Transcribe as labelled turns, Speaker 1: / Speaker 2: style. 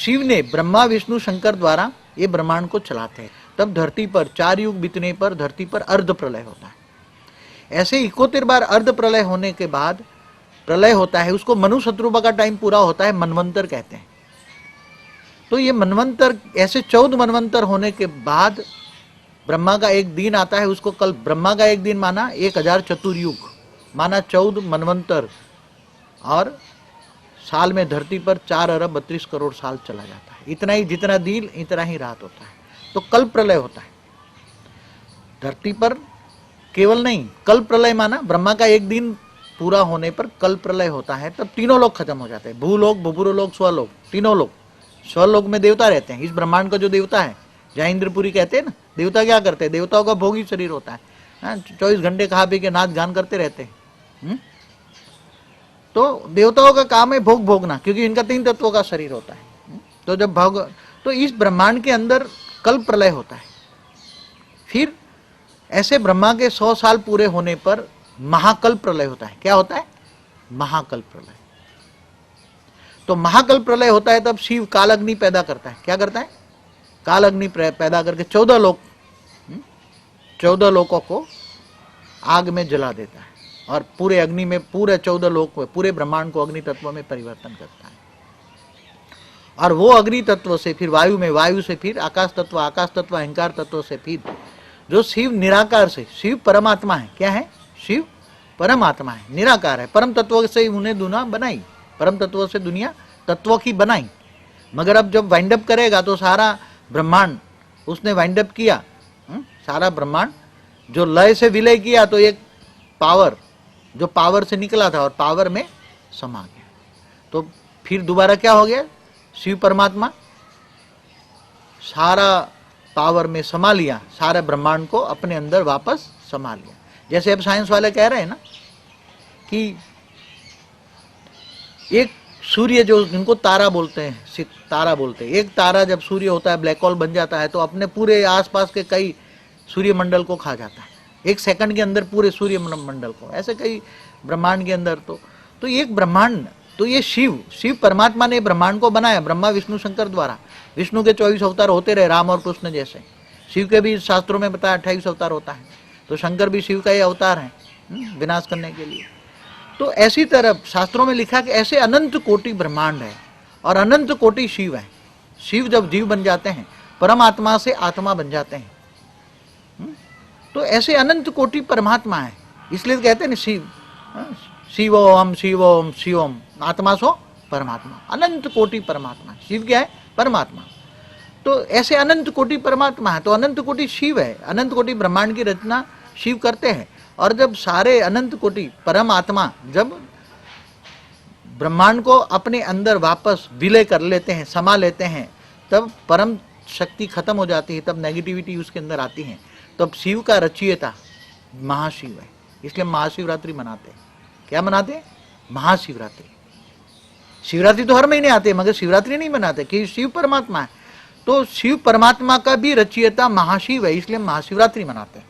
Speaker 1: शिव ने ब्रह्मा विष्णु शंकर द्वारा ये ब्रह्मांड को चलाते हैं। तब धरती पर 4 युग बीतने पर धरती पर अर्ध प्रलय होता है। ऐसे 71 बार अर्ध प्रलय होने के बाद प्रलय होता है, उसको मनु शत्रुपा का टाइम पूरा होता है, मनवंतर कहते हैं। तो ये मनवंतर, ऐसे 14 मनवंतर होने के बाद ब्रह्मा का एक दिन आता है, उसको कल ब्रह्मा का एक दिन माना 1000 चतुर्युग माना 14 मनवंतर, और साल में धरती पर 4 अरब 32 करोड़ साल चला जाता है। इतना ही, जितना दिन इतना ही रात होता है। तो कल प्रलय होता है धरती पर, केवल नहीं, कल प्रलय माना ब्रह्मा का एक दिन पूरा होने पर कल प्रलय होता है। तब तीनों लोग खत्म हो जाते हैं, भूलोक, भूपुरलोक, स्वलोक, तीनों लोग। स्वलोक में देवता रहते हैं। इस ब्रह्मांड का जो देवता है, जहाँ इंद्रपुरी कहते हैं ना, देवता क्या करते हैं, देवताओं का भोगी शरीर होता है, 24 घंटे खा पी के नाच गान करते रहते हैं। तो देवताओं का काम है भोग भोगना, क्योंकि इनका 3 तत्वों का शरीर होता है। तो जब भोग, तो इस ब्रह्मांड के अंदर कल प्रलय होता है। फिर ऐसे ब्रह्मा के 100 साल पूरे होने पर महाकल प्रलय होता है। क्या होता है? महाकल प्रलय। तो महाकल प्रलय होता है, तब शिव काल अग्नि पैदा करता है। क्या करता है? काल अग्नि पैदा करके 14 लोकों को आग में जला देता है, और पूरे अग्नि में, पूरे 14 लोक में, पूरे ब्रह्मांड को अग्नि तत्व में परिवर्तन करता है। और वो अग्नि तत्व से फिर वायु में, वायु से फिर आकाश तत्व, आकाश तत्व अहंकार तत्व से फिर जो शिव निराकार से, शिव परमात्मा है। क्या है? शिव परमात्मा है, निराकार है। परम तत्व से उन्हें दुनिया बनाई, परम तत्व से दुनिया तत्वों की बनाई। मगर अब जब वाइंड अप करेगा तो सारा ब्रह्मांड उसने वाइंड अप किया, सारा ब्रह्मांड जो लय से विलय किया, तो एक पावर जो पावर से निकला था और पावर में समा गया। तो फिर दोबारा क्या हो गया? शिव परमात्मा सारा पावर में समा लिया, सारे ब्रह्मांड को अपने अंदर वापस समा लिया। जैसे अब साइंस वाले कह रहे हैं ना कि एक सूर्य, जो इनको तारा बोलते हैं, तारा बोलते हैं, एक तारा जब सूर्य होता है, ब्लैक होल बन जाता है, तो अपने पूरे आसपास के कई सूर्यमंडल को खा जाता है, 1 सेकंड के अंदर पूरे सूर्यमंडल को। ऐसे कई ब्रह्मांड के अंदर तो एक ब्रह्मांड, तो ये शिव परमात्मा ने ब्रह्मांड को बनाया, ब्रह्मा विष्णु शंकर द्वारा। विष्णु के 24 अवतार होते रहे, राम और कृष्ण जैसे। शिव के भी शास्त्रों में बताया 28 अवतार होता है। तो शंकर भी शिव का ही अवतार है, विनाश करने के लिए। तो ऐसी तरह शास्त्रों में लिखा कि ऐसे अनंत कोटि ब्रह्मांड है और अनंत कोटि शिव है। शिव जब जीव बन जाते हैं, परमात्मा से आत्मा बन जाते हैं। तो ऐसे अनंत कोटि परमात्मा है, इसलिए कहते हैं ना शिव, शिवोम शिवोम शिवोम, आत्मा सो परमात्मा, अनंत कोटि परमात्मा। शिव क्या है? परमात्मा। तो ऐसे अनंत कोटि परमात्मा है, तो अनंत कोटि शिव है। अनंत कोटि ब्रह्मांड की रचना शिव करते हैं। और जब सारे अनंत कोटि परमात्मा जब ब्रह्मांड को अपने अंदर वापस विलय कर लेते हैं, समा लेते हैं, तब परम शक्ति खत्म हो जाती है, तब नेगेटिविटी उसके अंदर आती है। तब शिव का रचयिता महाशिव है, इसलिए महाशिवरात्रि मनाते हैं। क्या मनाते हैं? महाशिवरात्रि। शिवरात्रि तो हर महीने आते हैं, मगर शिवरात्रि नहीं मनाते, कि शिव परमात्मा है। तो शिव परमात्मा का भी रचयिता महाशिव है, इसलिए महाशिवरात्रि मनाते हैं।